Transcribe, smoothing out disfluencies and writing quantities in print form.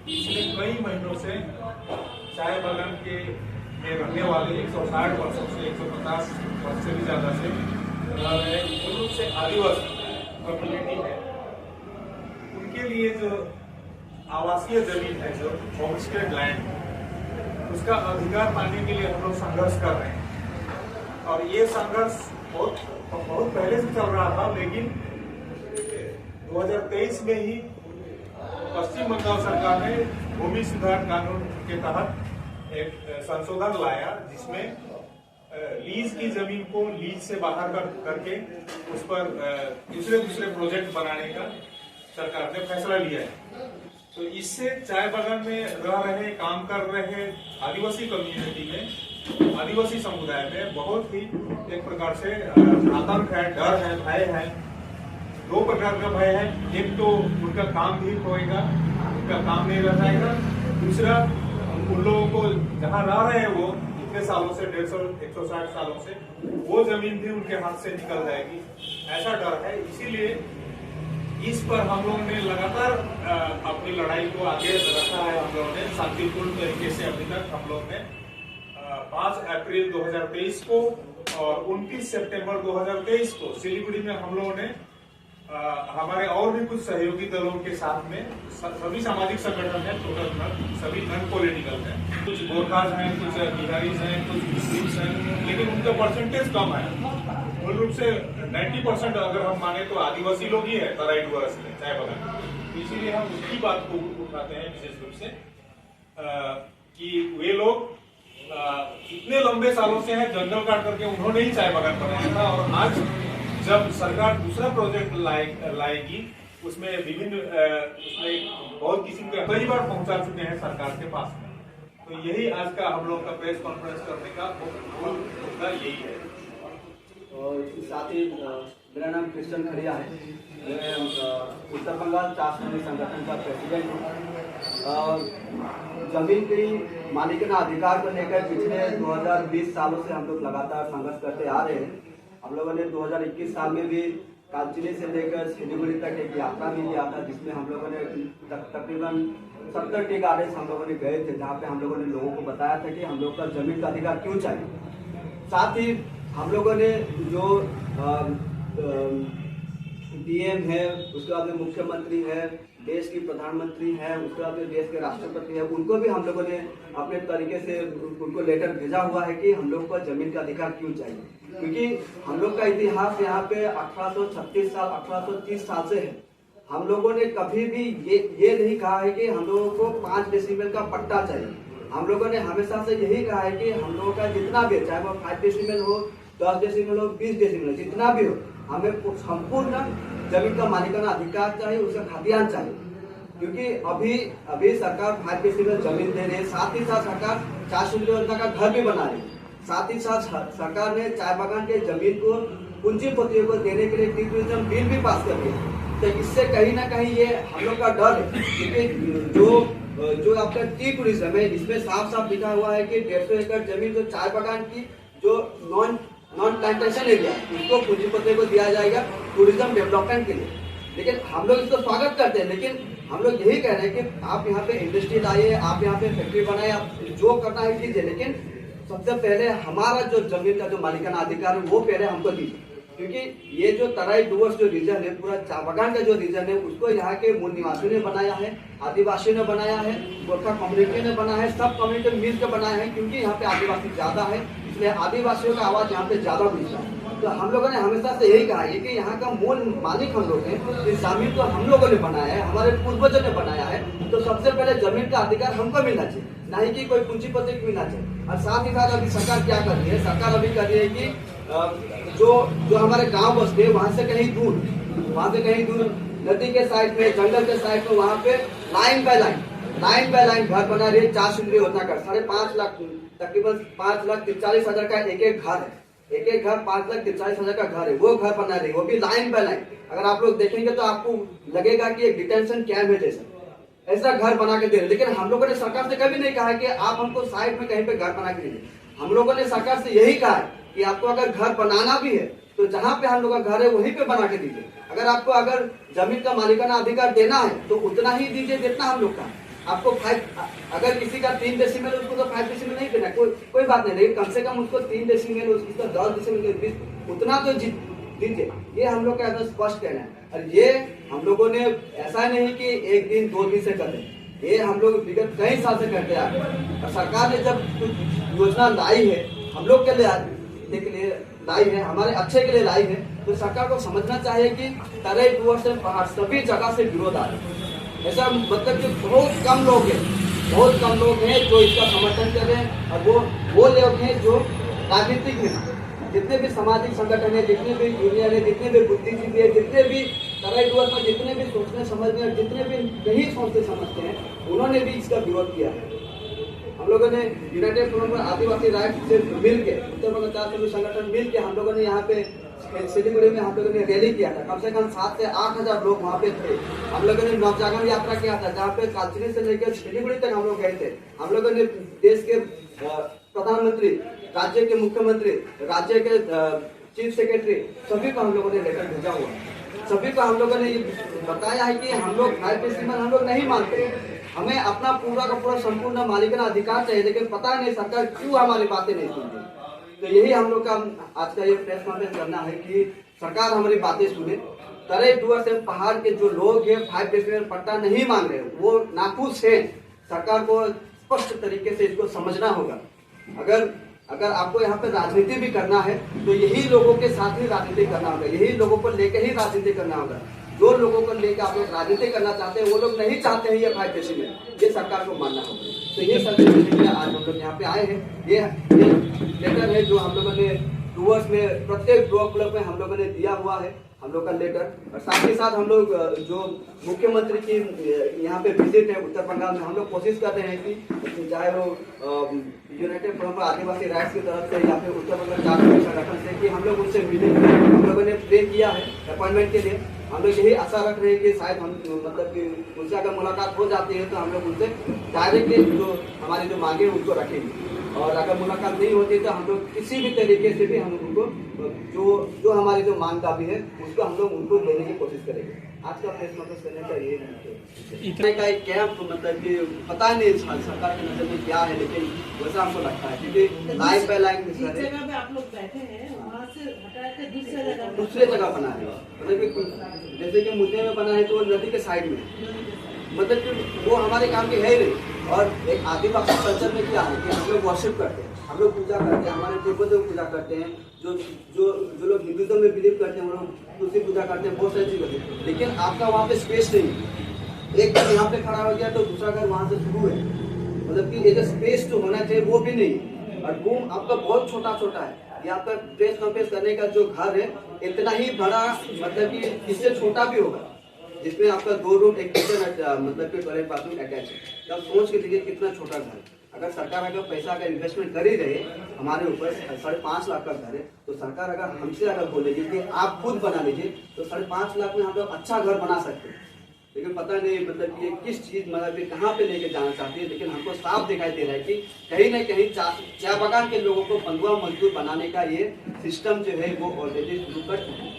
पिछले कई महीनों से चाय बागान के में रहने वाले 160 वर्षों से 150 वर्ष से भी ज़्यादा से मूल रूप से आदिवासी कम्युनिटी है, उनके लिए जो आवासीय जमीन है, जो होमस्टेड लैंड, उसका अधिकार पाने के लिए हम लोग संघर्ष कर रहे हैं। और ये संघर्ष बहुत पहले से चल रहा था, लेकिन 2023 में ही पश्चिम बंगाल सरकार ने भूमि सुधार कानून के तहत एक संशोधन लाया, जिसमें लीज की जमीन को लीज से बाहर करके उस पर दूसरे प्रोजेक्ट बनाने का सरकार ने फैसला लिया है। तो इससे चाय बागान में रह रहे, काम कर रहे आदिवासी कम्युनिटी में, आदिवासी समुदाय में बहुत ही एक प्रकार से आतंक है, डर है, भय है। दो प्रकार का भय है। एक तो उनका काम भी होएगा, उनका काम नहीं रह जाएगा। दूसरा, उन लोगों को जहां रह रहे हैं वो इतने सालों से, 160 सालों से, वो जमीन भी उनके हाथ से निकल जाएगी, ऐसा डर है। इसीलिए इस पर हम लोगों ने लगातार अपनी लड़ाई को आगे रखा है। हम लोगों ने शांतिपूर्ण तरीके से अभी तक हम लोग ने 5 अप्रैल 2023 को और 29 सितंबर 2023 को सिलीगुड़ी में हम लोगों ने हमारे और भी कुछ सहयोगी दलों के साथ में, सभी सामाजिक संगठन है, टोटल सभी नॉन पॉलिटिकल है, कुछ गोरखाज हैं, कुछ बिहारीज हैं, कुछ मुस्लिम्स हैं, लेकिन उनका परसेंटेज कम है। मूल रूप से 90% अगर हम माने तो आदिवासी लोग ही है तराई डुवर्स में चाय बागान। इसीलिए हम उसकी बात को उठाते हैं विशेष रूप से कि वे लोग इतने लंबे सालों से हैं, जंगल काट करके उन्होंने ही चाय बागान बनाया था। और आज जब सरकार दूसरा प्रोजेक्ट लाएगी, उसमें विभिन्न उसमें बहुत किस्म के कई बार पहुंचा चुके हैं सरकार के पास में। तो यही आज का हम लोग का प्रेस कॉन्फ्रेंस करने का मूल मुद्दा यही है। और इसके साथ ही मेरा नाम क्रिश्चियन खड़िया है। मैं उत्तर बंगाल चाय श्रमिक संगठन का प्रेसिडेंट हूँ। जमीन की मालिकाना अधिकार को लेकर पिछले 2020 सालों से हम लोग लगातार संघर्ष करते आ रहे हैं। हम लोगों ने 2021 साल में भी कालचिनी से लेकर सिलीगुड़ी तक एक यात्रा भी किया था, जिसमें हम लोगों ने तकरीबन 70 टी गार्डन हम लोगों ने गए थे, जहाँ पे हम लोगों ने लोगों को बताया था कि हम लोग का जमीन का अधिकार क्यों चाहिए। साथ ही हम लोगों ने जो डीएम है, उसके बाद में मुख्यमंत्री है, देश की प्रधानमंत्री है, उसके बाद में देश के राष्ट्रपति है, उनको भी हम लोगों ने अपने तरीके से उनको लेटर भेजा हुआ है कि हम लोग को जमीन का अधिकार क्यों चाहिए। क्योंकि हम लोग का इतिहास यहाँ पे 1836 साल 1830 साल से है। हम लोगों ने कभी भी ये नहीं कहा है कि हम लोगों को 5 डेसिमल का पट्टा चाहिए। हम लोगों ने हमेशा से यही कहा है कि हम लोगों का जितना भी, चाहे वो 5 डेसिमल हो, 10 डेसिमल हो, 20 डेसिमल, जितना भी हो, हमें संपूर्ण जमीन का मालिकाना अधिकार चाहिए, उसका खतियान चाहिए। क्योंकि अभी सरकार 5 डेसिमल जमीन दे रही है, साथ ही साथ सरकार चाय श्रमिक योजना का घर भी बना रही है। साथ ही साथ सरकार ने चाय बागान के जमीन को पूंजीपतियों को देने के लिए टी टूरिज्म बिल भी पास कर दिया। तो इससे कहीं ना कहीं ये हम लोग का डर है, क्योंकि जो आपका टी टूरिज्म है, इसमें साफ साफ लिखा हुआ है कि 150 एकड़ जमीन जो चाय बागान की जो नॉन प्लांटेशन एरिया है, उसको पूंजीपतियों को दिया जाएगा टूरिज्म डेवलपमेंट के लिए। लेकिन हम लोग इसको स्वागत करते हैं, लेकिन हम लोग यही कह रहे हैं कि आप यहाँ पे इंडस्ट्री लाइए, आप यहाँ पे फैक्ट्री बनाए, आप जो करना है कीजिए, लेकिन सबसे पहले हमारा जो जमीन का जो मालिकाना अधिकार है वो पहले हमको दीजिए। क्योंकि ये जो तराई डुवर्स जो रीजन है, पूरा चाय बागान का जो रीजन है, उसको यहाँ के मूल निवासियों ने बनाया है, आदिवासियों ने बनाया है, गोरखा कम्युनिटी ने बनाया है, सब कम्युनिटी मिलकर बनाया है। क्योंकि यहाँ पे आदिवासी ज्यादा है, इसलिए आदिवासियों का आवाज यहाँ पे ज्यादा मिलता है। तो हम लोगों ने हमेशा से यही कहा है कि यहाँ का मूल मालिक हम लोग हैं, इस जमीन को हम लोगों ने बनाया है, हमारे पूर्वजों ने बनाया है। तो सबसे पहले जमीन का अधिकार हमको मिलना चाहिए, नहीं कि कोई पूंजीपति को मिलना चाहिए। और साथ ही साथ अभी सरकार क्या कर रही है, सरकार अभी कर रही है कि जो हमारे गांव बसते हैं वहां से कहीं दूर नदी के साइड में, जंगल के साइड में, वहां पे लाइन बाय लाइन घर बना रही है। चाय श्रमिक योजना का 5.5 लाख, तकरीबन 5,43,000 का एक घर है। एक घर 5,43,000 का घर है, वो घर बना रही है, वो भी लाइन बाय लाइन। अगर आप लोग देखेंगे तो आपको लगेगा कि एक डिटेंशन कैंप है जैसा, ऐसा घर बना के दे रहे। लेकिन हम लोगों ने सरकार से कभी नहीं कहा है कि आप हमको साइड में कहीं पे घर बना के दीजिए। हम लोगों ने सरकार से यही कहा है कि आपको अगर घर बनाना भी है तो जहाँ पे हम लोग का घर है वहीं पे बना के दीजिए। अगर आपको जमीन का मालिकाना अधिकार देना है तो उतना ही दीजिए जितना हम लोग का। आपको 5, अगर किसी का 3 डेसिमल उसको तो 5 डेसिमल नहीं देना, कोई बात नहीं, लेकिन कम से कम उसको 3 डेसिमल उसको 10 डेसिमल के बीच उतना तो दीजिए। ये हम लोग का एकदम स्पष्ट कहना है। और ये हम लोगों ने ऐसा नहीं कि 1 दिन 2 दिन से कर रहे, ये हम लोग विगत कई साल से करते आ रहे हैं। और सरकार ने जब कुछ योजना लाई है हम लोग के लिए लाई है, हमारे अच्छे के लिए लाई है, तो सरकार को समझना चाहिए कि तराई डूवर्स से पहाड़ सभी जगह से विरोध आ रहे हैं। ऐसा मतलब कि बहुत कम लोग हैं जो इसका समर्थन कर रहे हैं। और वो लोग हैं जो राजनीतिक हैं, जितने भी सामाजिक संगठन है, जितने भी यूनियन है, जितने भी बुद्धिजीवी है, जितने भी तराई डूवर्स में जितने भी सोचने समझने और जितने भी नहीं सोचते समझते हैं, उन्होंने भी इसका विरोध किया है। हम लोगों ने United forum for Adivasi rights से मिलके, उत्तर बंगाल संगठन मिलके हम लोगों ने यहाँ पे सिलीगुड़ी में हम लोगों ने रैली किया था। कम से कम 7 से 8 हजार लोग वहाँ पे थे। हम लोगों ने नवजागरण यात्रा किया था, जहाँ पे कालचिनी से लेकर सिलीगुड़ी तक हम लोग गए थे। हम लोगों ने देश के प्रधानमंत्री, राज्य के मुख्यमंत्री, राज्य के चीफ सेक्रेटरी, सभी को हम लोगों ने लेकर भेजा हुआ। सभी को हम लोगों ने ये बताया है कि हम लोग 5 डेसिमल हम लोग नहीं मानते, हमें अपना पूरा का पूरा संपूर्ण मालिकाना अधिकार चाहिए। लेकिन पता नहीं सरकार क्यों हमारी बातें नहीं सुन रही। तो यही हम लोग का आज का ये प्रेस कॉन्फ्रेंस करना है कि सरकार हमारी बातें सुने। तराई डूवर्स से पहाड़ के जो लोग हैं 5 डेसिमल पट्टा नहीं मांग रहे, वो नाखुश है। सरकार को स्पष्ट तरीके से इसको समझना होगा। अगर आपको यहाँ पे राजनीति भी करना है तो यही लोगों के साथ ही राजनीति करना होगा, यही लोगों को लेकर ही राजनीति करना होगा। जो लोगों को लेकर आप लोग राजनीति करना चाहते हैं वो लोग नहीं चाहते हैं ये 5 डेसिमल, ये सरकार को मानना होगा। तो ये सब आज हम लोग यहाँ पे आए हैं। ये लेटर है जो हम लोगों ने डूवर्स में प्रत्येक ब्लॉक में हम लोगों ने दिया हुआ है हम लोग का लेटर। और साथ ही साथ हम लोग जो मुख्यमंत्री की यहाँ पे विजिट है उत्तर बंगाल में, हम लोग कोशिश कर रहे हैं कि चाहे वो United forum for Adivasi rights की तरफ से या फिर उत्तर बंगाल जागरण संगठन से कि हम लोग उनसे मिले। हम लोगों ने प्रे किया है अपॉइंटमेंट के लिए। हम लोग यही आशा रख रहे हैं कि शायद हम मतलब कि उनसे अगर मुलाकात हो जाती है तो हम लोग उनसे डायरेक्टली जो हमारी जो मांगे उनको रखेंगे। और अगर मुलाकात नहीं होती तो हम लोग किसी भी तरीके से भी हम उनको जो हमारी जो मांग दावी है उसको हम लोग उनको देने की कोशिश करेंगे। आज का प्रेस कॉन्फ्रेंस करने का ये इतने का एक कैंप मतलब कि पता नहीं सरकार के नजर में क्या है, लेकिन वैसा हमको लगता है क्योंकि लाइन बाय लाइन जिस जगह पे आप लोग बैठे हैं वहाँ से हटा के दूसरे जगह बना है। मतलब कि जैसे कि मुद्दे में बना है तो नदी के साइड में, मतलब कि वो हमारे काम की है ही नहीं। और एक आदिवासी कल्चर में क्या है कि हम लोग वर्शिप करते हैं, हम लोग पूजा करते हैं, हमारे देवों को पूजा करते हैं। जो लोग हिंदुज्म में बिलीव करते हैं वो लोग तुलसी पूजा करते हैं, बहुत सारी चीज होती है। लेकिन आपका वहाँ पे स्पेस नहीं, एक घर यहाँ पे खड़ा हो गया तो दूसरा घर वहाँ से शुरू है। मतलब कि ये जो स्पेस जो होना चाहिए वो भी नहीं। और रूम आपका बहुत छोटा छोटा है। ये आपका प्रेस कॉन्फ्रेंस करने का जो घर है इतना ही बड़ा, मतलब कि इससे छोटा भी होगा, जिसमें आपका 2 रूम एक किचन मतलब कि टॉयलेट बाथरूम अटैच है। तो आप सोच के देखिए कितना छोटा घर। अगर सरकार अगर पैसा का इन्वेस्टमेंट कर ही रहे हमारे ऊपर, 5.5 लाख का घर है, तो सरकार अगर हमसे अगर बोलेगी कि आप खुद बना लीजिए तो 5.5 लाख में हम लोग अच्छा घर बना सकते हैं। लेकिन पता नहीं मतलब कि ये किस चीज मतलब कि कहाँ पे लेके जाना चाहती है। लेकिन हमको साफ दिखाई दे रहा है कि कहीं ना कहीं चाय बागान के लोगों को बंधुआ मजदूर बनाने का ये सिस्टम जो है वो ऑलरेडी शुरू कर चुकी है।